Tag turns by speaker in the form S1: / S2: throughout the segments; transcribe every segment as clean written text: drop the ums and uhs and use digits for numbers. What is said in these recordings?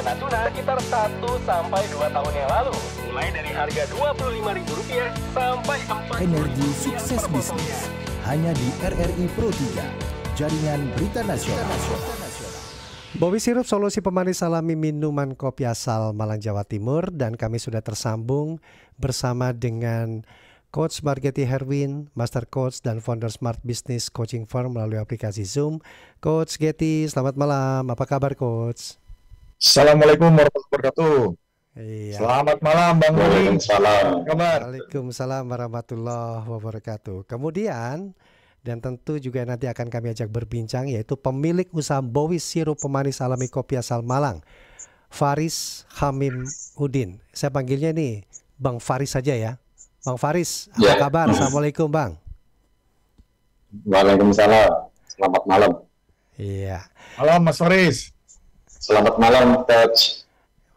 S1: Natuna sekitar 1-2 tahun yang lalu. Mulai dari harga Rp25.000 sampai 4.
S2: Energi sukses bisnis hanya di RRI Pro 3, jaringan berita nasional.
S3: Bowi Sirup, solusi pemanis alami minuman kopi asal Malang, Jawa Timur. Dan kami sudah tersambung bersama dengan Coach Margetti Herwin, Master Coach dan founder Smart Business Coaching Firm melalui aplikasi Zoom. Coach Getty, selamat malam. Apa kabar, Coach?
S4: Assalamualaikum warahmatullahi wabarakatuh.
S3: Iya.
S4: Selamat malam, Bang Bowi.
S5: Waalaikumsalam.
S4: Kabar?
S3: Waalaikumsalam warahmatullahi wabarakatuh. Kemudian, dan tentu juga nanti akan kami ajak berbincang, yaitu pemilik usaha Bowi Sirup pemanis alami kopi asal Malang, Faris Hamim Udin. Saya panggilnya nih Bang Faris saja ya. Bang Faris, apa kabar? Assalamualaikum, Bang.
S5: Waalaikumsalam. Selamat malam.
S3: Iya.
S4: Malam, Mas Faris.
S5: Selamat malam, Coach.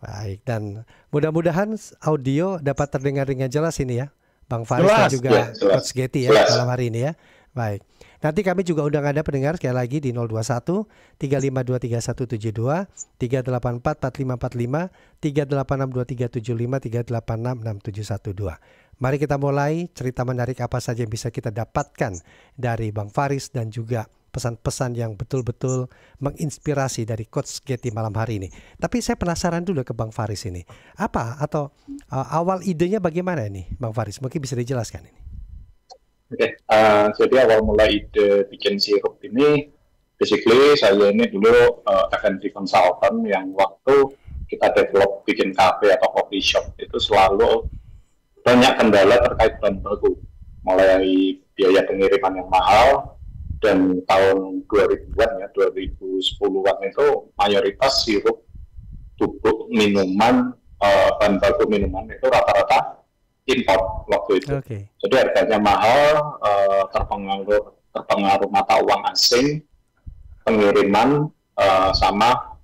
S3: Baik, dan mudah-mudahan audio dapat terdengar dengan jelas ini ya, Bang Faris
S4: Jelas,
S3: dan juga
S5: ya, jelas.
S3: Coach Getty ya
S5: Jelas.
S3: malam hari ini ya. Baik. Nanti kami juga undang Anda pendengar sekali lagi di 021 3523172, 3844545, 3862375, 3866712. Mari kita mulai cerita menarik apa saja yang bisa kita dapatkan dari Bang Faris dan juga pesan-pesan yang betul-betul menginspirasi dari Coach Getty malam hari ini. Tapi saya penasaran dulu ke Bang Faris ini. Apa atau awal idenya bagaimana ini, Bang Faris? Mungkin bisa dijelaskan ini.
S5: Oke, jadi awal mulai ide bikin sirup ini, basically saya ini dulu F&B consultant yang waktu kita develop bikin cafe atau coffee shop itu selalu banyak kendala terkait bahan baku. Mulai biaya pengiriman yang mahal, dan tahun 2000-an ya, 2010-an itu mayoritas sirup bubuk minuman, bahan baku minuman itu rata-rata import waktu itu.
S3: Okay.
S5: Jadi harganya mahal, terpengaruh mata uang asing, pengiriman sama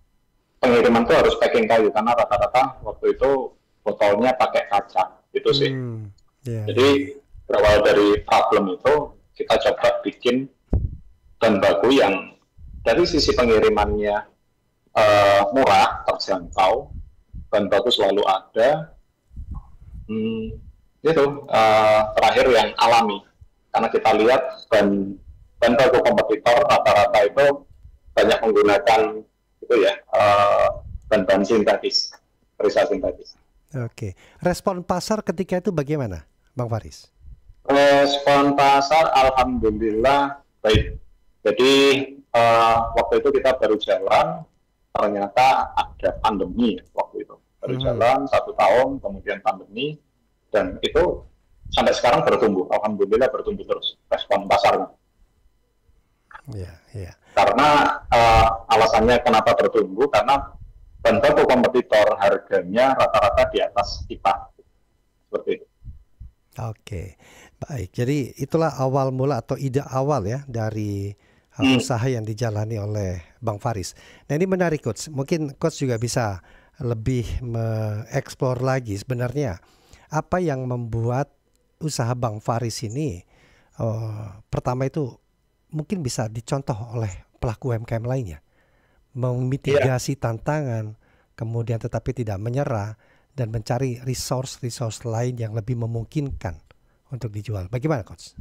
S5: pengiriman itu harus packing kayu karena rata-rata waktu itu botolnya pakai kaca itu sih. Jadi berawal dari problem itu kita coba bikin bahan baku yang dari sisi pengirimannya murah, terjangkau, bahan baku selalu ada. Terakhir yang alami, karena kita lihat bahan baku kompetitor rata-rata itu banyak menggunakan itu ya bahan-bahan sintetis, perisa sintetis.
S3: Oke, respon pasar ketika itu bagaimana, Bang Faris?
S5: Respon pasar alhamdulillah baik. Jadi waktu itu kita baru jalan, ternyata ada pandemi waktu itu. Baru jalan 1 tahun, kemudian pandemi. Dan itu sampai sekarang bertumbuh, alhamdulillah bertumbuh terus respon pasarnya.
S3: Iya.
S5: Karena alasannya kenapa bertumbuh, karena bahan baku kompetitor harganya rata-rata di atas kita, seperti itu.
S3: Oke, baik. Jadi itulah awal mula atau ide awal ya dari usaha yang dijalani oleh Bang Faris. Nah ini menarik, Coach. Mungkin Coach juga bisa lebih mengeksplor lagi sebenarnya apa yang membuat usaha Bang Faris ini pertama itu mungkin bisa dicontoh oleh pelaku UMKM lainnya, memitigasi tantangan, kemudian tetapi tidak menyerah dan mencari resource lain yang lebih memungkinkan untuk dijual. Bagaimana, Coach?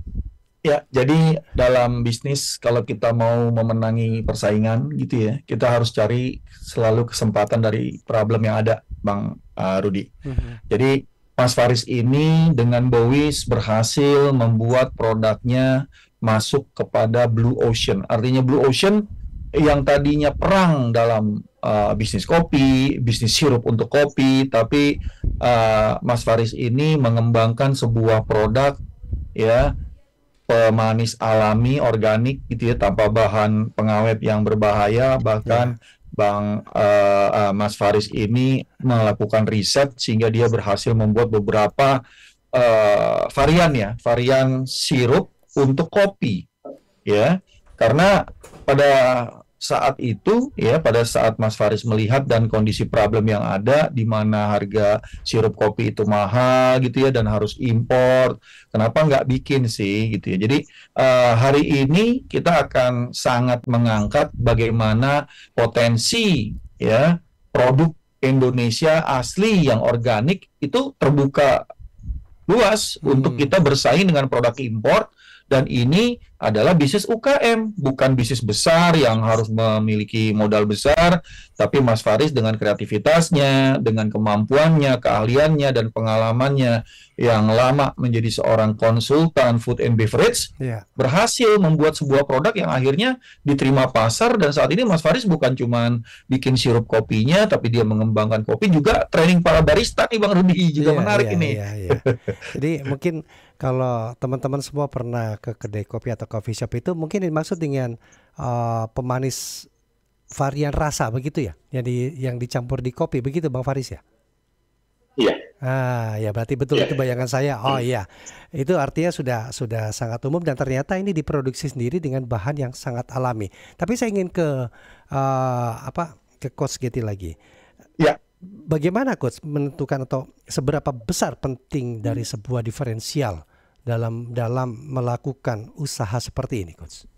S4: Ya, jadi dalam bisnis kalau kita mau memenangi persaingan gitu ya, kita harus cari selalu kesempatan dari problem yang ada, Bang Rudi. Jadi Mas Faris ini dengan Bowis berhasil membuat produknya masuk kepada Blue Ocean. Artinya Blue Ocean yang tadinya perang dalam bisnis kopi, bisnis sirup untuk kopi, tapi Mas Faris ini mengembangkan sebuah produk ya pemanis alami organik gitu ya, tanpa bahan pengawet yang berbahaya. Bahkan Mas Faris ini melakukan riset sehingga dia berhasil membuat beberapa varian sirup untuk kopi ya, karena pada saat itu ya, pada saat Mas Faris melihat dan kondisi problem yang ada di mana harga sirup kopi itu mahal gitu ya dan harus impor, kenapa nggak bikin sih gitu ya. Jadi hari ini kita akan sangat mengangkat bagaimana potensi ya produk Indonesia asli yang organik itu terbuka luas untuk kita bersaing dengan produk impor, dan ini adalah bisnis UKM, bukan bisnis besar yang harus memiliki modal besar, tapi Mas Faris dengan kreativitasnya, dengan kemampuannya, keahliannya, dan pengalamannya yang lama menjadi seorang konsultan food and beverage, berhasil membuat sebuah produk yang akhirnya diterima pasar, dan saat ini Mas Faris bukan cuman bikin sirup kopinya, tapi dia mengembangkan kopi, juga training para barista nih Bang Rudi, juga menarik ini.
S3: Jadi mungkin kalau teman-teman semua pernah ke kedai kopi atau coffee shop itu mungkin dimaksud dengan pemanis varian rasa begitu ya, yang dicampur di kopi begitu Bang Faris ya?
S5: Iya.
S3: Ya berarti betul itu bayangan saya. Oh iya, itu artinya sudah sangat umum dan ternyata ini diproduksi sendiri dengan bahan yang sangat alami. Tapi saya ingin ke Coach Getty lagi.
S4: Ya.
S3: Bagaimana Coach menentukan atau seberapa besar penting dari sebuah diferensial dalam melakukan usaha seperti ini, Coach?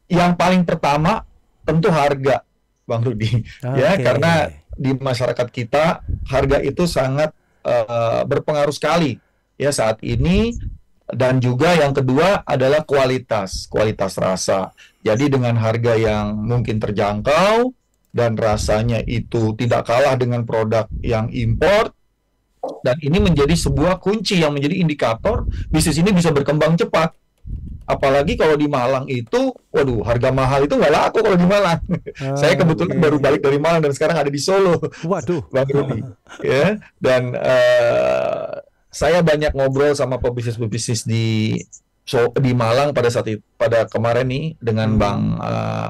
S4: Yang paling pertama tentu harga, Bang Rudi. Ya, karena di masyarakat kita harga itu sangat berpengaruh sekali ya saat ini, dan juga yang kedua adalah kualitas rasa. Jadi dengan harga yang mungkin terjangkau dan rasanya itu tidak kalah dengan produk yang impor, dan ini menjadi sebuah kunci yang menjadi indikator bisnis ini bisa berkembang cepat. Apalagi kalau di Malang itu, waduh, harga mahal itu nggak laku kalau di Malang. Saya kebetulan baru balik dari Malang dan sekarang ada di Solo.
S3: Waduh,
S4: Bang Rudi. Ya, dan saya banyak ngobrol sama pebisnis di Malang pada kemarin nih dengan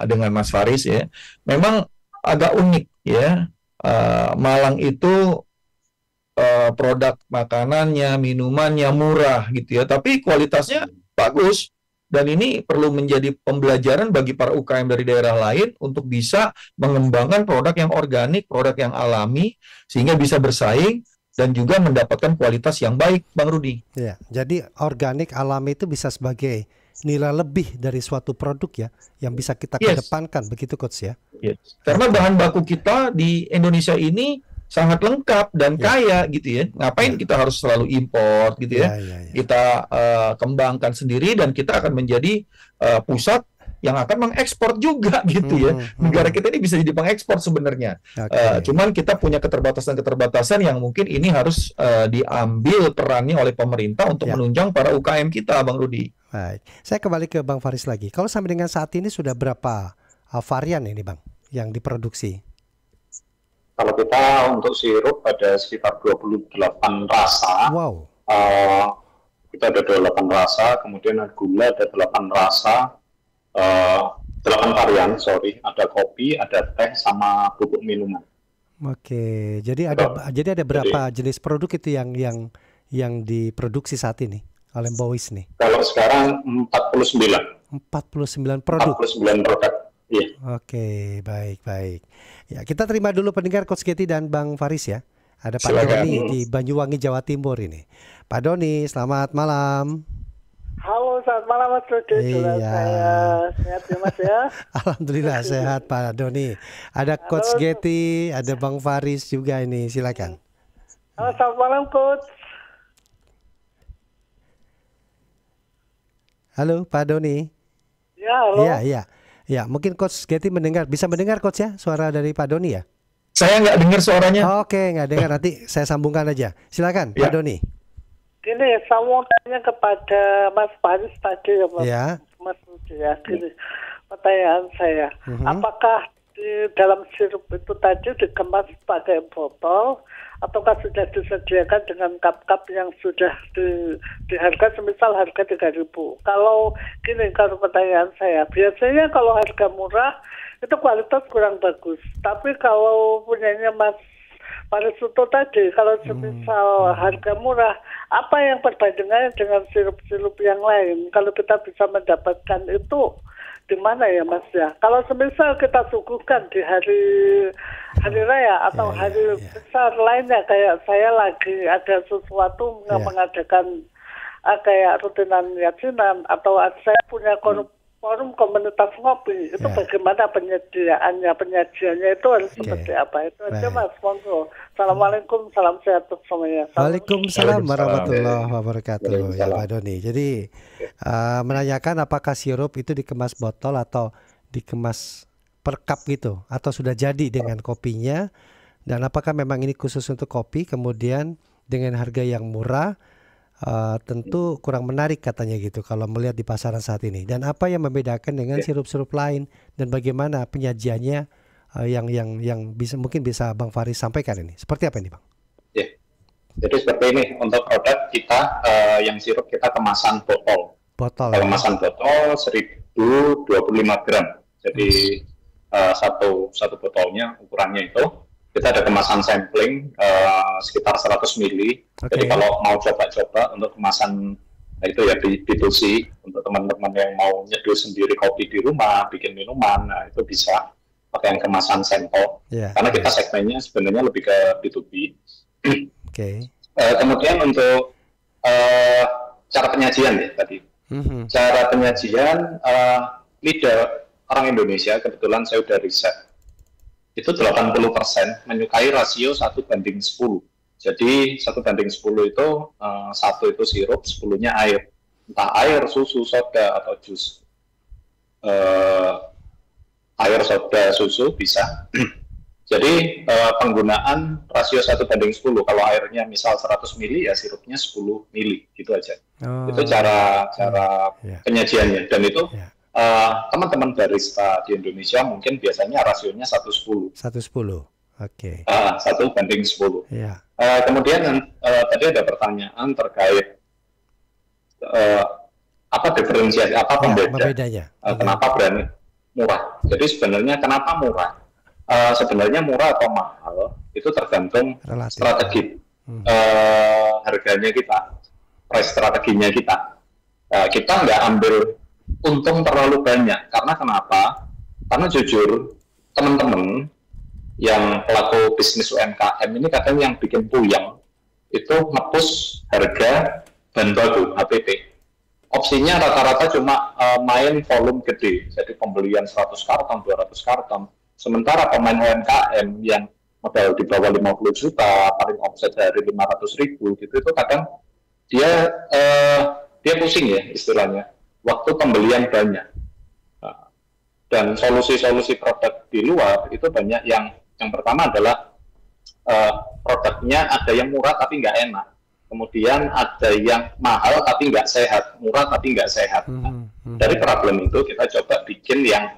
S4: dengan Mas Faris ya. Memang agak unik ya. Malang itu produk makanannya, minumannya murah gitu ya, tapi kualitasnya bagus. Dan ini perlu menjadi pembelajaran bagi para UKM dari daerah lain untuk bisa mengembangkan produk yang organik, produk yang alami, sehingga bisa bersaing dan juga mendapatkan kualitas yang baik, Bang Rudi.
S3: Ya, jadi organik alami itu bisa sebagai nilai lebih dari suatu produk ya, yang bisa kita kedepankan, begitu Coach ya?
S4: Yes. Karena bahan baku kita di Indonesia ini sangat lengkap dan kaya gitu ya. Ngapain kita harus selalu import gitu ya? Kita kembangkan sendiri dan kita akan menjadi pusat yang akan mengekspor juga gitu ya. Negara kita ini bisa jadi pengekspor sebenarnya. Cuman kita punya keterbatasan yang mungkin ini harus diambil perannya oleh pemerintah untuk menunjang para UKM kita, Bang Rudi.
S3: Baik. Saya kembali ke Bang Faris lagi. Kalau sampai dengan saat ini sudah berapa varian ini Bang yang diproduksi?
S5: Kalau kita untuk sirup ada sekitar 28 rasa.
S3: Wow.
S5: Kita ada 28 rasa, kemudian gula ada 8 rasa. 8 varian, ada kopi, ada teh, sama bubuk minuman.
S3: Oke, jadi ada berapa jenis produk itu yang diproduksi saat ini oleh Bowies nih?
S5: Kalau sekarang 49
S3: produk.
S5: 49 produk. Iya.
S3: Oke, baik. Ya, kita terima dulu pendengar Coach Getty dan Bang Faris ya. Ada Pak Doni di Banyuwangi, Jawa Timur ini. Pak Doni, selamat malam.
S6: Halo, selamat malam Mas Rudi. Saya sehat ya Mas ya.
S3: Alhamdulillah sehat Pak Doni. Ada Coach Getty, ada Bang Faris juga ini, silakan.
S6: Halo, selamat malam Coach.
S3: Halo Pak Doni.
S6: Ya, halo.
S3: Ya, mungkin Coach Getty bisa mendengar Coach ya, suara dari Pak Doni ya?
S4: Saya nggak dengar suaranya.
S3: Oke, nggak dengar, nanti saya sambungkan aja. Silakan Pak Doni.
S6: Gini, saya mau tanya kepada Mas Faris tadi ya Mas.
S3: Ya.
S6: Mas Rudi ya. Gini, pertanyaan saya, apakah di dalam sirup itu tadi dikemas pakai botol ataukah sudah disediakan dengan cup-cup yang sudah di harga semisal harga 3.000? Kalau pertanyaan saya, biasanya kalau harga murah itu kualitas kurang bagus, tapi kalau punyanya Mas Faris Suto tadi, kalau semisal harga murah, apa yang perbandingannya dengan sirup-sirup yang lain? Kalau kita bisa mendapatkan itu di mana ya Mas ya? Kalau semisal kita suguhkan di hari raya atau hari besar lainnya, kayak saya lagi ada sesuatu mengadakan kayak rutinan yakinan, atau saya punya forum komunitas ngopi itu bagaimana penyajiannya itu harus seperti apa itu aja Mas. Monggo. Assalamualaikum, salam sehat untuk semuanya.
S3: Waalaikumsalam warahmatullahi wabarakatuh ya Pak Doni. Jadi menanyakan apakah sirup itu dikemas botol atau dikemas per cup gitu atau sudah jadi dengan kopinya, dan apakah memang ini khusus untuk kopi kemudian dengan harga yang murah. Tentu kurang menarik katanya gitu kalau melihat di pasaran saat ini. Dan apa yang membedakan dengan sirup-sirup lain dan bagaimana penyajiannya yang mungkin bisa Bang Faris sampaikan ini. Seperti apa ini Bang?
S5: Ya. Jadi seperti ini untuk produk kita yang sirup kita kemasan botol. Kemasan botol 1025 gram. Jadi satu botolnya ukurannya itu. Kita ada kemasan sampling sekitar 100 ml. Jadi kalau mau coba-coba untuk kemasan itu ya B2C untuk teman-teman yang mau nyeduh sendiri kopi di rumah, bikin minuman, nah itu bisa pakai yang kemasan sampel. Karena kita segmennya sebenarnya lebih ke B2B. Kemudian untuk cara penyajian ya tadi. Cara penyajian lidah orang Indonesia kebetulan saya udah riset. Itu 80% menyukai rasio 1:10. Jadi 1:10 itu satu itu sirup, 10-nya air. Entah air, susu, soda, atau jus. Air, soda, susu bisa. Jadi penggunaan rasio 1:10. Kalau airnya misal 100 ml, ya sirupnya 10 ml. Gitu aja. Itu cara penyajiannya. Dan itu teman-teman barista di Indonesia mungkin biasanya rasionya 1:10.
S3: 1:10. 1:10.
S5: Kemudian tadi ada pertanyaan terkait apa diferensiasi, apa pembedanya? Kenapa brand murah? Jadi sebenarnya kenapa murah? Sebenarnya murah atau mahal itu tergantung strategi harganya kita, price strateginya kita. Kita nggak ambil untung terlalu banyak. Karena kenapa? Karena jujur, teman-teman yang pelaku bisnis UMKM ini kadang yang bikin puyeng itu nge-push harga bahan baku, HPP. Opsinya rata-rata cuma main volume gede. Jadi pembelian 100 karton, 200 karton. Sementara pemain UMKM yang modal di bawah 50 juta, paling omset dari 500.000 gitu, itu kadang dia pusing ya istilahnya. Waktu pembelian banyak, dan solusi-solusi produk di luar itu banyak yang pertama adalah produknya ada yang murah tapi nggak enak, kemudian ada yang mahal tapi nggak sehat, murah tapi nggak sehat. Dari problem itu kita coba bikin yang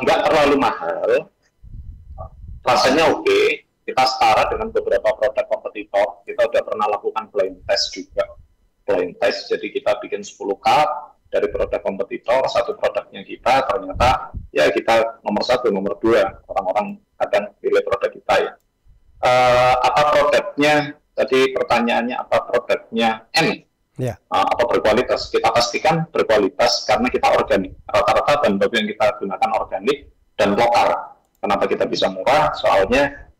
S5: nggak terlalu mahal, rasanya oke, kita setara dengan beberapa produk kompetitor. Kita udah pernah lakukan blind test juga. Blind test, jadi kita bikin 10 cup dari produk kompetitor, satu produknya kita, ternyata ya kita nomor 1, nomor 2, orang-orang kadang pilih produk kita ya. Apa produknya, tadi pertanyaannya apa produknya apa berkualitas? Kita pastikan berkualitas karena kita organik, rata-rata bahan baku yang kita gunakan organik dan lokal. Kenapa kita bisa murah? Soalnya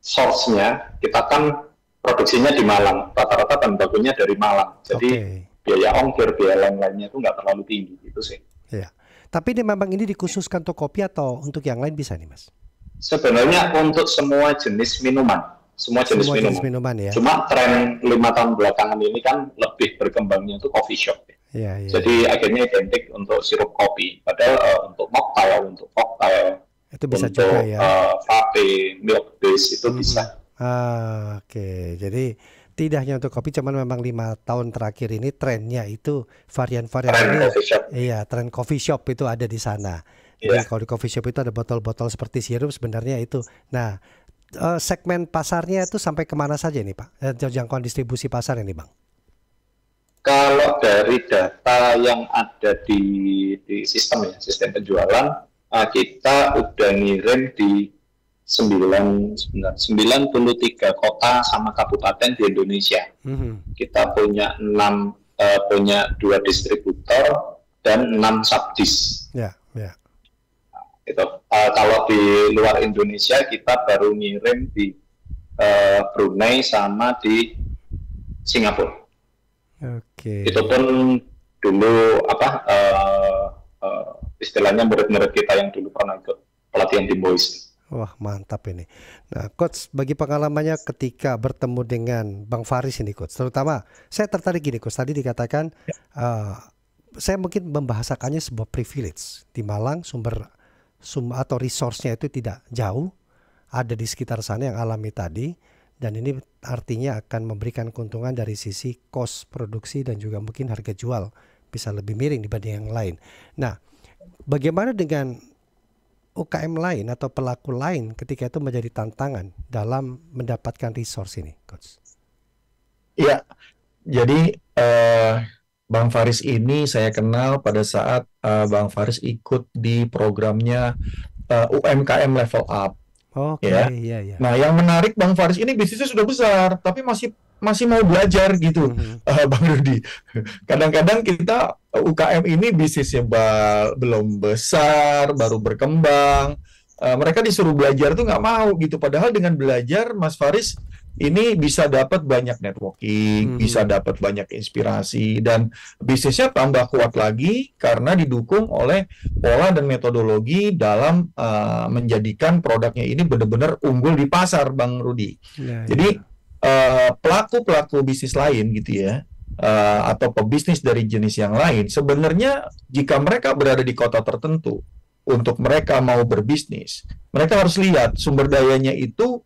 S5: source-nya kita kan produksinya di Malang, rata-rata bahan bakunya dari Malang, jadi biaya ongkir, biaya lain-lainnya itu nggak terlalu tinggi, gitu sih.
S3: Tapi ini memang ini dikhususkan untuk kopi atau untuk yang lain bisa nih Mas?
S5: Sebenarnya untuk semua jenis minuman, semua jenis minuman
S3: ya.
S5: Cuma tren 5 tahun belakangan ini kan lebih berkembangnya itu coffee shop. Jadi akhirnya identik untuk sirup kopi, padahal untuk mocktail, untuk cocktail,
S3: itu bisa
S5: untuk
S3: juga ya.
S5: frappe, milk base itu bisa.
S3: Jadi tidak hanya untuk kopi, cuman memang 5 tahun terakhir ini trennya itu varian-varian ini. Tren coffee shop itu ada di sana. Jadi kalau di coffee shop itu ada botol-botol seperti sirup sebenarnya itu. Nah, segmen pasarnya itu sampai kemana saja nih Pak? Jangkauan distribusi pasar ini Bang?
S5: Kalau dari data yang ada di sistem ya, sistem penjualan, kita udah ngirim di 93 kota sama kabupaten di Indonesia. Kita punya 2 distributor dan 6 subdis. Itu. Kalau di luar Indonesia kita baru ngirim di Brunei sama di Singapura. Itu pun dulu istilahnya murid-murid kita yang dulu pernah ikut pelatihan Team Voice.
S3: Wah, mantap ini. Nah, Coach, bagi pengalamannya ketika bertemu dengan Bang Faris ini, Coach, terutama saya tertarik gini, Coach. Tadi dikatakan saya mungkin membahasakannya sebuah privilege di Malang, sumber atau resource-nya itu tidak jauh, ada di sekitar sana yang alami tadi, dan ini artinya akan memberikan keuntungan dari sisi cost produksi dan juga mungkin harga jual bisa lebih miring dibanding yang lain. Nah, bagaimana dengan UKM lain atau pelaku lain ketika itu menjadi tantangan dalam mendapatkan resource ini, Coach?
S4: Iya, jadi Bang Faris ini saya kenal pada saat Bang Faris ikut di programnya UMKM Level Up.
S3: Oke,
S4: Ya.
S3: iya.
S4: Nah, yang menarik Bang Faris ini bisnisnya sudah besar, tapi masih mau belajar gitu, Bang Rudi. Kadang-kadang kita UKM ini bisnisnya belum besar, baru berkembang. Mereka disuruh belajar tuh nggak mau gitu. Padahal dengan belajar, Mas Faris ini bisa dapat banyak networking, bisa dapat banyak inspirasi, dan bisnisnya tambah kuat lagi karena didukung oleh pola dan metodologi dalam menjadikan produknya ini benar-benar unggul di pasar, Bang Rudi. Jadi pelaku-pelaku bisnis lain gitu ya, atau pebisnis dari jenis yang lain, sebenarnya jika mereka berada di kota tertentu, untuk mereka mau berbisnis, mereka harus lihat sumber dayanya itu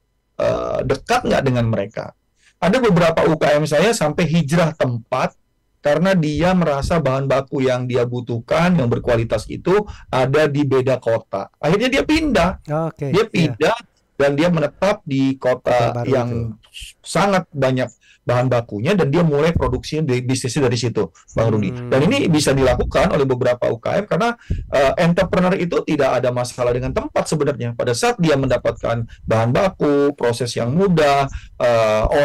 S4: dekat nggak dengan mereka. Ada beberapa UKM saya sampai hijrah tempat karena dia merasa bahan baku yang dia butuhkan, yang berkualitas itu ada di beda kota. Akhirnya dia pindah. Dia pindah dan dia menetap di kota yang sangat banyak bahan bakunya, dan dia mulai produksi bisnisnya dari situ, Bang Rudi. Dan ini bisa dilakukan oleh beberapa UKM karena entrepreneur itu tidak ada masalah dengan tempat sebenarnya. Pada saat dia mendapatkan bahan baku, proses yang mudah,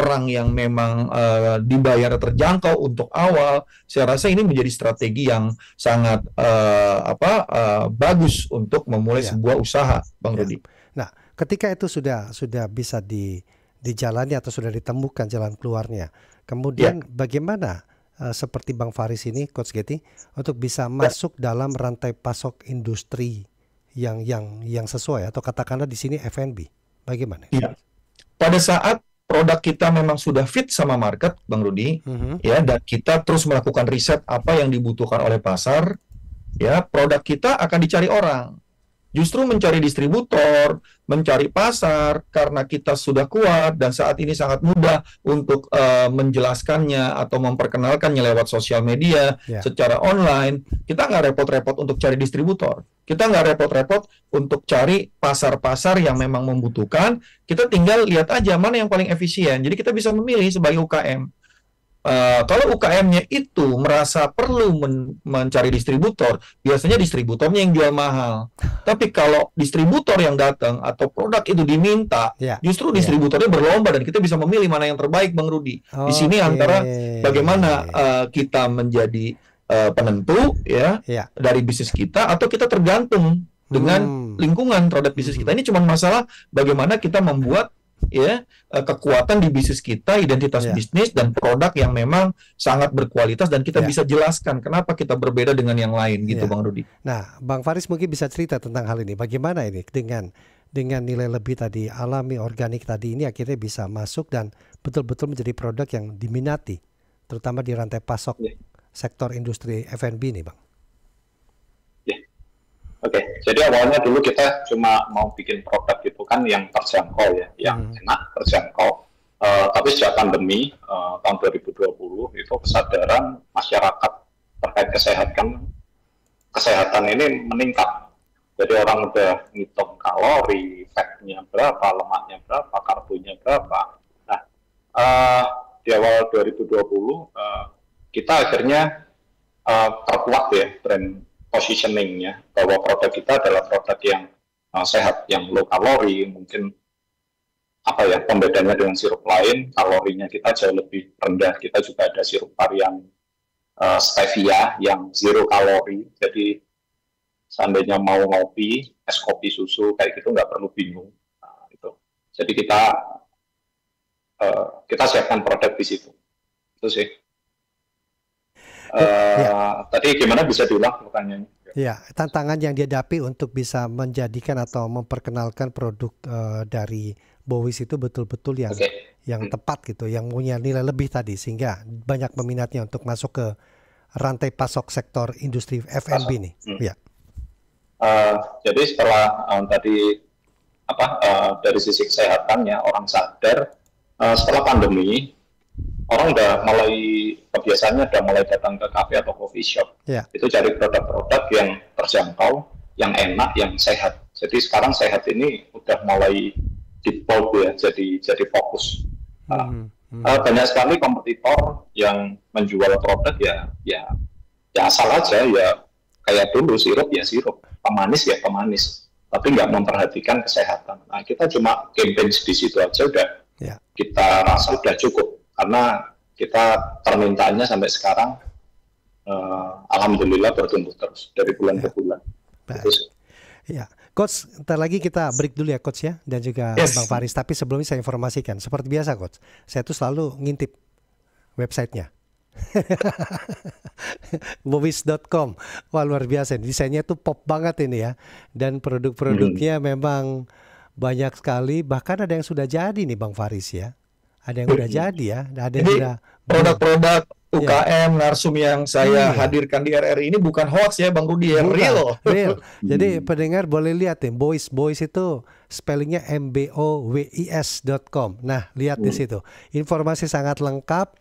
S4: orang yang memang dibayar terjangkau untuk awal, saya rasa ini menjadi strategi yang sangat bagus untuk memulai sebuah usaha, Bang Rudi.
S3: Nah, ketika itu sudah bisa dijalani atau sudah ditemukan jalan keluarnya, kemudian bagaimana seperti Bang Faris ini, Coach Getty, untuk bisa masuk dalam rantai pasok industri yang sesuai, atau katakanlah di sini F&B, bagaimana?
S4: Ya, pada saat produk kita memang sudah fit sama market, Bang Rudi, ya, dan kita terus melakukan riset apa yang dibutuhkan oleh pasar, ya, produk kita akan dicari orang. Justru mencari distributor, mencari pasar, karena kita sudah kuat dan saat ini sangat mudah untuk menjelaskannya atau memperkenalkannya lewat sosial media, secara online. Kita nggak repot-repot untuk cari distributor. Kita nggak repot-repot untuk cari pasar-pasar yang memang membutuhkan. Kita tinggal lihat aja mana yang paling efisien. Jadi kita bisa memilih sebagai UKM. Kalau UKM-nya itu merasa perlu mencari distributor, biasanya distributornya yang jual mahal. Tapi kalau distributor yang datang atau produk itu diminta, justru distributornya berlomba dan kita bisa memilih mana yang terbaik, Bang Rudi. Di sini antara bagaimana kita menjadi penentu dari bisnis kita, atau kita tergantung dengan lingkungan terhadap bisnis kita. Ini cuma masalah bagaimana kita membuat kekuatan di bisnis kita, identitas bisnis dan produk yang memang sangat berkualitas, dan kita bisa jelaskan kenapa kita berbeda dengan yang lain gitu, Bang Rudi.
S3: Nah, Bang Faris mungkin bisa cerita tentang hal ini. Bagaimana ini dengan nilai lebih tadi, alami, organik tadi, ini akhirnya bisa masuk dan betul-betul menjadi produk yang diminati, terutama di rantai pasok sektor industri F&B ini, Bang.
S5: Oke, jadi awalnya dulu kita cuma mau bikin produk itu kan yang terjangkau ya, yang enak, terjangkau. Tapi sejak pandemi tahun 2020 itu kesadaran masyarakat terkait kesehatan ini meningkat. Jadi orang udah ngitung kalori, fatnya berapa, lemaknya berapa, karbonya berapa. Nah, di awal 2020 kita akhirnya terkuat ya brand positioningnya, bahwa produk kita adalah produk yang sehat, yang low kalori. Mungkin pembedanya dengan sirup lain, kalorinya kita jauh lebih rendah. Kita juga ada sirup varian stevia yang zero kalori, jadi seandainya mau ngopi, es kopi susu kayak gitu nggak perlu bingung. Jadi kita siapkan produk di situ, itu sih. Tadi gimana, bisa diulang pertanyaannya?
S3: Ya, tantangan yang dihadapi untuk bisa menjadikan atau memperkenalkan produk dari Bowis itu betul-betul yang tepat gitu, yang punya nilai lebih tadi, sehingga banyak peminatnya untuk masuk ke rantai pasok sektor industri F&B nih. Ya.
S5: Jadi setelah tadi dari sisi kesehatannya orang sadar, setelah pandemi orang udah mulai, kebiasaannya udah mulai datang ke kafe atau coffee shop. Itu cari produk-produk yang terjangkau, yang enak, yang sehat. Jadi sekarang sehat ini udah mulai di-bold ya, jadi fokus. Banyak sekali kompetitor yang menjual produk ya asal aja, ya kayak dulu sirup ya sirup, pemanis ya pemanis, tapi nggak memperhatikan kesehatan. Nah, kita cuma campaign di situ aja udah, kita rasa udah cukup, karena kita permintaannya sampai sekarang alhamdulillah bertumbuh terus dari bulan ke bulan.
S3: Ya, Coach, ntar lagi kita break dulu ya Coach ya, dan juga Bang Faris. Tapi sebelumnya saya informasikan, seperti biasa Coach, saya tuh selalu ngintip websitenya. Bowis.com. Wah, luar biasa, desainnya tuh pop banget ini ya, dan produk-produknya memang banyak sekali. Bahkan ada yang sudah jadi nih Bang Faris ya. Ada yang udah jadi ya, ada yang sudah
S4: produk-produk UKM Narsum yang saya hadirkan di RRI ini bukan hoax ya Bang Rudi, real.
S3: Jadi pendengar boleh lihat nih, Bowis itu spellingnya mbowis.com. Nah, lihat di situ, informasi sangat lengkap.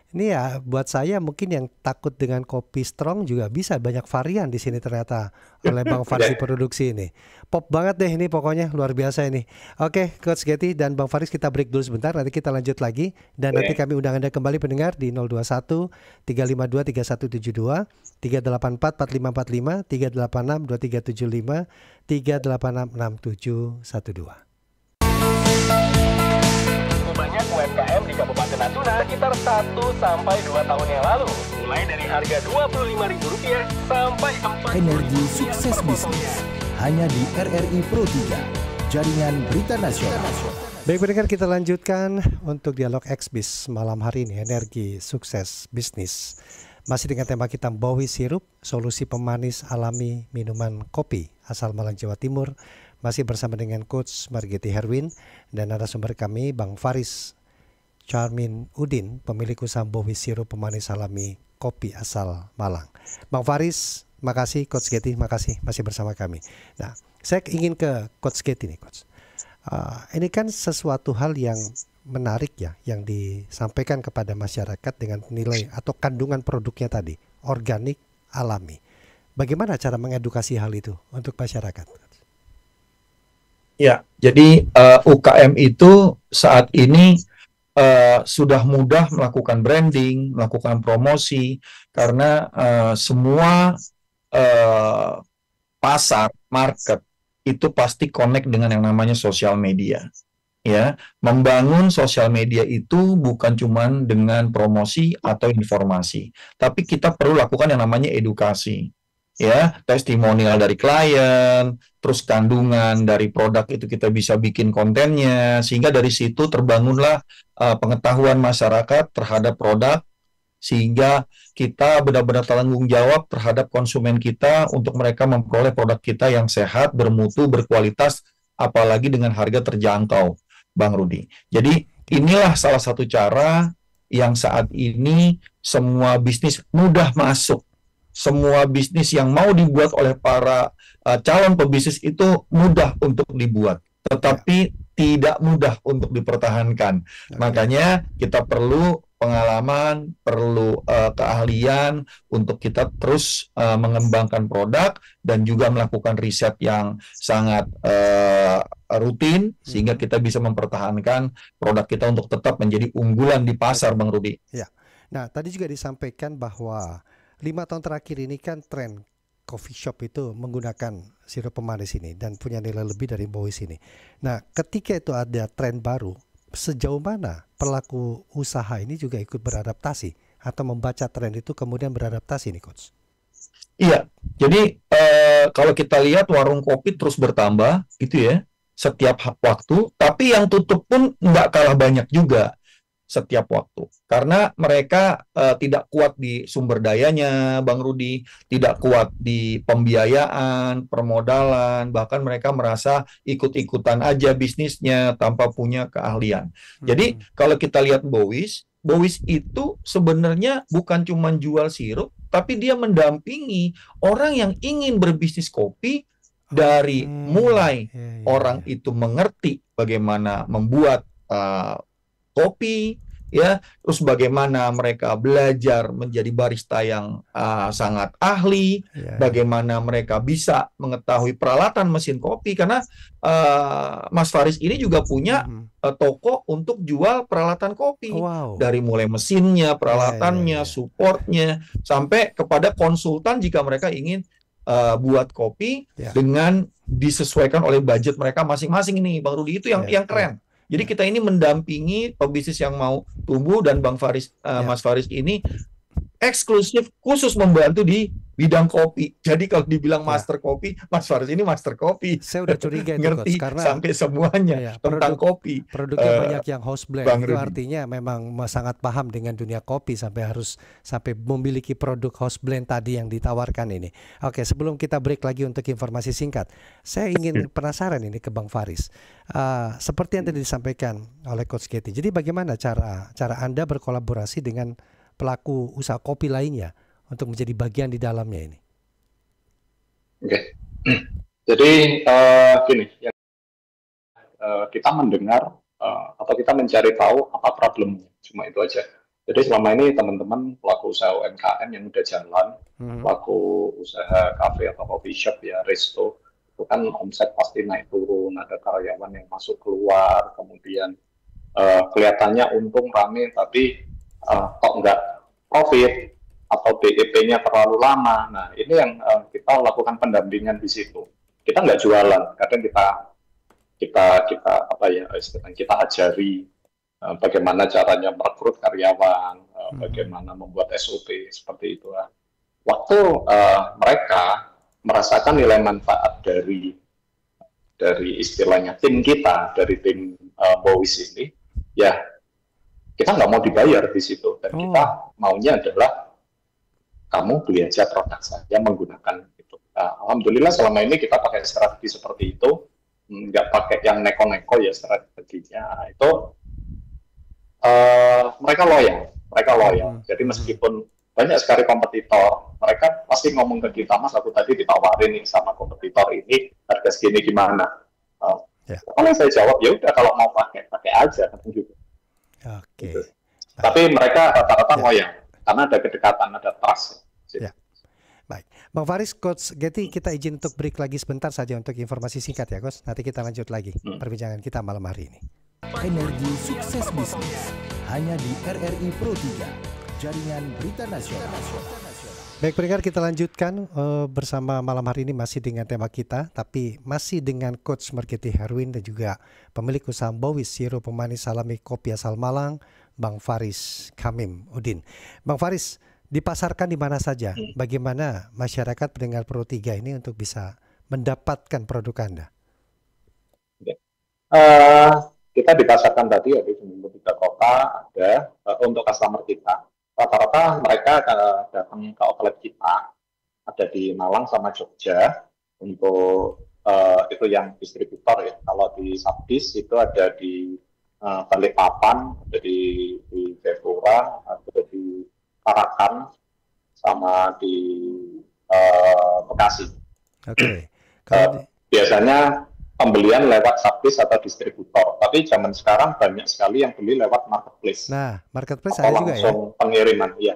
S3: Ini ya buat saya mungkin yang takut dengan kopi strong juga bisa, banyak varian di sini ternyata oleh Bang Faris produksi ini. Pop banget deh ini, pokoknya luar biasa ini. Oke, Coach Getty dan Bang Faris, kita break dulu sebentar, nanti kita lanjut lagi, dan nanti kami undang Anda kembali pendengar di 021 352 3172, 384 4545, 386 2375, 386 6712.
S1: Banyak UMKM di Kabupaten Natuna sekitar 1-2 tahun yang lalu, mulai dari harga Rp25.000 sampai 4.
S2: Energi sukses bisnis hanya di RRI Pro 3, jaringan berita nasional.
S3: Baik pendengar, kita lanjutkan untuk dialog Xbis malam hari ini, energi sukses bisnis. Masih dengan tema kita Bowis Sirup, solusi pemanis alami minuman kopi asal Malang, Jawa Timur. Masih bersama dengan Coach Margeti Herwin dan narasumber kami Bang Faris Charmin Udin, pemilik usaha Bowis Sirup pemanis alami kopi asal Malang. Bang Faris, makasih. Coach Getty, makasih masih bersama kami. Nah, saya ingin ke Coach Getty nih, Coach. Ini kan sesuatu hal yang menarik ya, yang disampaikan kepada masyarakat dengan nilai atau kandungan produknya tadi, organik, alami. Bagaimana cara mengedukasi hal itu untuk masyarakat?
S4: Ya, jadi UKM itu saat ini sudah mudah melakukan branding, melakukan promosi, karena semua pasar, market itu pasti connect dengan yang namanya sosial media. Ya, membangun sosial media itu bukan cuma dengan promosi atau informasi, tapi kita perlu lakukan yang namanya edukasi. Ya, testimonial dari klien, terus kandungan dari produk itu kita bisa bikin kontennya, sehingga dari situ terbangunlah pengetahuan masyarakat terhadap produk, sehingga kita benar-benar tanggung jawab terhadap konsumen kita untuk mereka memperoleh produk kita yang sehat, bermutu, berkualitas, apalagi dengan harga terjangkau, Bang Rudi. Jadi inilah salah satu cara yang saat ini semua bisnis mudah masuk. Semua bisnis yang mau dibuat oleh para calon pebisnis itu mudah untuk dibuat, tetapi tidak mudah untuk dipertahankan. Makanya kita perlu pengalaman, perlu keahlian untuk kita terus mengembangkan produk dan juga melakukan riset yang sangat rutin, sehingga kita bisa mempertahankan produk kita untuk tetap menjadi unggulan di pasar, Bang Rudi.
S3: Ya. Nah, tadi juga disampaikan bahwa 5 tahun terakhir ini kan tren coffee shop itu menggunakan sirup pemanis ini dan punya nilai lebih dari Bowis ini. Nah, ketika itu ada tren baru, sejauh mana pelaku usaha ini juga ikut beradaptasi atau membaca tren itu kemudian beradaptasi nih, Coach?
S4: Iya, jadi kalau kita lihat warung kopi terus bertambah gitu ya, setiap waktu, tapi yang tutup pun nggak kalah banyak juga. setiap waktu. Karena mereka tidak kuat di sumber dayanya, Bang Rudi, tidak kuat di pembiayaan, permodalan, bahkan mereka merasa ikut-ikutan aja bisnisnya tanpa punya keahlian. Jadi kalau kita lihat Bowis itu sebenarnya bukan cuma jual sirup, tapi dia mendampingi orang yang ingin berbisnis kopi dari mulai orang itu mengerti bagaimana membuat kopi, ya, terus bagaimana mereka belajar menjadi barista yang sangat ahli, bagaimana mereka bisa mengetahui peralatan mesin kopi, karena Mas Faris ini juga punya toko untuk jual peralatan kopi, dari mulai mesinnya, peralatannya, supportnya, sampai kepada konsultan jika mereka ingin buat kopi dengan disesuaikan oleh budget mereka masing-masing. Ini Bang Rudi, itu yang keren. Jadi kita ini mendampingi pebisnis yang mau tumbuh, dan Bang Faris, Mas Faris ini eksklusif khusus membantu di bidang kopi. Jadi kalau dibilang master kopi, Mas Faris ini master kopi.
S3: Saya udah curiga itu,
S4: ngerti
S3: Coach, karena
S4: sampai semuanya tentang kopi.
S3: Produknya banyak yang house blend.
S4: Bang
S3: Itu
S4: Rudi.
S3: artinya memang sangat paham dengan dunia kopi sampai memiliki produk house blend tadi yang ditawarkan ini. Oke, sebelum kita break lagi untuk informasi singkat, saya ingin penasaran ini ke Bang Faris. Seperti yang tadi disampaikan oleh Coach Katie. Jadi bagaimana cara Anda berkolaborasi dengan pelaku usaha kopi lainnya untuk menjadi bagian di dalamnya ini?
S5: Oke. Jadi gini, kita mendengar atau kita mencari tahu apa problemnya, cuma itu aja. Jadi selama ini teman-teman pelaku usaha UMKM yang udah jalan, pelaku usaha kafe atau coffee shop ya, resto, itu kan omset pasti naik turun, ada karyawan yang masuk keluar, kemudian kelihatannya untung rame, tapi kok nggak profit atau BEP-nya terlalu lama. Nah, ini yang kita lakukan pendampingan di situ. Kita nggak jualan, kadang kita apa ya, kita ajari bagaimana caranya merekrut karyawan, bagaimana membuat SOP seperti itu. Waktu mereka merasakan nilai manfaat dari istilahnya tim kita, dari tim Bowis ini, ya kita nggak mau dibayar di situ, dan kita maunya adalah kamu beli aja produk saya menggunakan itu. Alhamdulillah selama ini kita pakai strategi seperti itu, nggak pakai yang neko-neko ya strateginya. Itu mereka loyal. Jadi meskipun banyak sekali kompetitor, mereka pasti ngomong ke kita, Mas, aku tadi ditawarin nih sama kompetitor ini, harga segini gimana? Kalau saya jawab, ya udah kalau mau pakai aja, kan gitu.
S3: Oke.
S5: Gitu. Tapi mereka rata-rata loyal karena ada kedekatan, ada trust.
S3: Ya. Baik, Bang Faris, Coach Katie, kita izin untuk break lagi sebentar saja untuk informasi singkat ya, Coach. Nanti kita lanjut lagi perbincangan kita malam hari ini.
S2: Energi sukses bisnis hanya di RRI Pro 3, jaringan berita nasional.
S3: Baik pendengar, kita lanjutkan bersama malam hari ini masih dengan tema kita, tapi masih dengan Coach Marketi Herwin dan juga pemilik usaha Bowis Sirup Pemanis Alami Kopi Asal Malang, Bang Faris Kamim Udin. Bang Faris, dipasarkan di mana saja? Bagaimana masyarakat pendengar Pro 3 ini untuk bisa mendapatkan produk Anda?
S5: Kita dipasarkan tadi ya di 3 kota ada untuk customer kita. Rata-rata mereka datang ke outlet kita, ada di Malang sama Jogja, untuk itu yang distributor ya. Kalau di Sabdis itu ada di Balikpapan, ada di Jayapura, ada di Tarakan, sama di Bekasi.
S3: Oke.
S5: Biasanya pembelian lewat Sabdis atau distributor, tapi zaman sekarang banyak sekali yang beli lewat marketplace.
S3: Nah, marketplace
S5: atau
S3: ada juga ya?
S5: Langsung pengiriman, ya.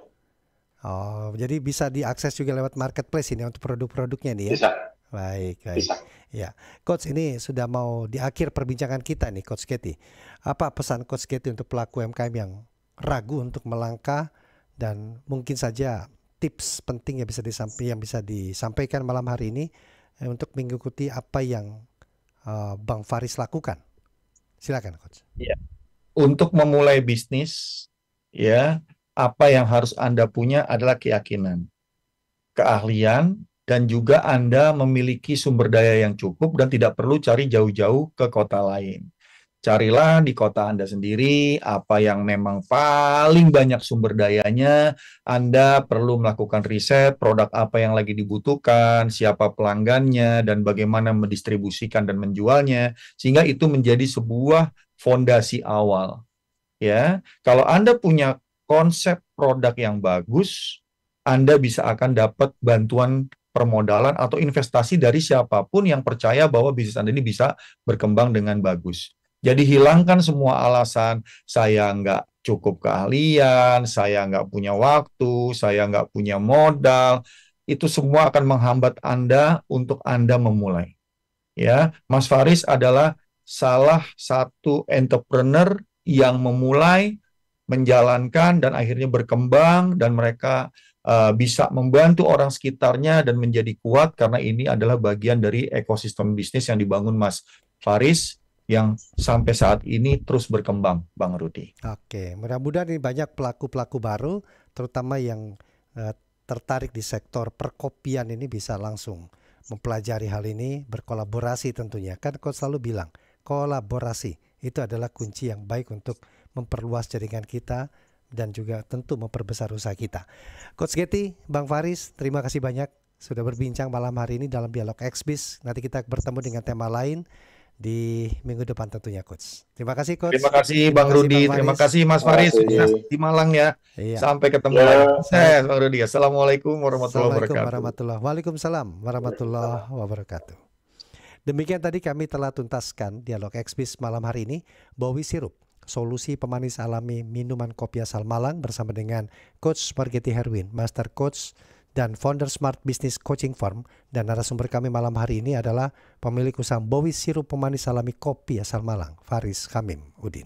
S3: Oh, jadi bisa diakses juga lewat marketplace ini untuk produk-produknya nih ya?
S5: Bisa.
S3: Baik.
S5: Bisa.
S3: Ya, Coach, ini sudah mau di akhir perbincangan kita nih, Coach Katie. Apa pesan Coach Katie untuk pelaku UMKM yang ragu untuk melangkah, dan mungkin saja tips penting yang bisa disampaikan malam hari ini untuk mengikuti apa yang Bang Faris lakukan? Silakan, Coach.
S4: Ya. Untuk memulai bisnis, ya, apa yang harus Anda punya adalah keyakinan, keahlian, dan juga Anda memiliki sumber daya yang cukup dan tidak perlu cari jauh-jauh ke kota lain. Carilah di kota Anda sendiri apa yang memang paling banyak sumber dayanya. Anda perlu melakukan riset produk apa yang lagi dibutuhkan, siapa pelanggannya, dan bagaimana mendistribusikan dan menjualnya, sehingga itu menjadi sebuah fondasi awal. Ya, kalau Anda punya konsep produk yang bagus, Anda bisa akan dapat bantuan permodalan atau investasi dari siapapun yang percaya bahwa bisnis Anda ini bisa berkembang dengan bagus. Jadi hilangkan semua alasan, saya nggak cukup keahlian, saya nggak punya waktu, saya nggak punya modal. Itu semua akan menghambat Anda untuk Anda memulai. Ya, Mas Faris adalah salah satu entrepreneur yang memulai, menjalankan, dan akhirnya berkembang, dan mereka bisa membantu orang sekitarnya dan menjadi kuat karena ini adalah bagian dari ekosistem bisnis yang dibangun Mas Faris yang sampai saat ini terus berkembang, Bang Rudi.
S3: Oke, mudah-mudahan ini banyak pelaku-pelaku baru, terutama yang tertarik di sektor perkopian ini bisa langsung mempelajari hal ini, berkolaborasi tentunya. Kan Coach selalu bilang, kolaborasi itu adalah kunci yang baik untuk memperluas jaringan kita dan juga tentu memperbesar usaha kita. Coach Getty, Bang Faris, terima kasih banyak sudah berbincang malam hari ini dalam Dialog Xbiz. Nanti kita bertemu dengan tema lain di minggu depan tentunya, Coach. Terima kasih, Coach.
S4: Terima kasih, Bang Rudi. Terima kasih, Mas Faris. Di Malang ya.
S3: Iya.
S4: Sampai ketemu lagi. Bang Rudi. Assalamualaikum warahmatullahi wabarakatuh.
S3: Waalaikumsalam warahmatullahi wabarakatuh. Demikian tadi kami telah tuntaskan Dialog Xbiz malam hari ini. Bowi Sirup, solusi pemanis alami minuman kopi asal Malang, bersama dengan Coach Margetti Herwin, Master Coach dan founder Smart Business Coaching Firm. Dan narasumber kami malam hari ini adalah pemilik usaha Bowi Sirup pemanis alami kopi asal Malang, Faris Khamim Udin.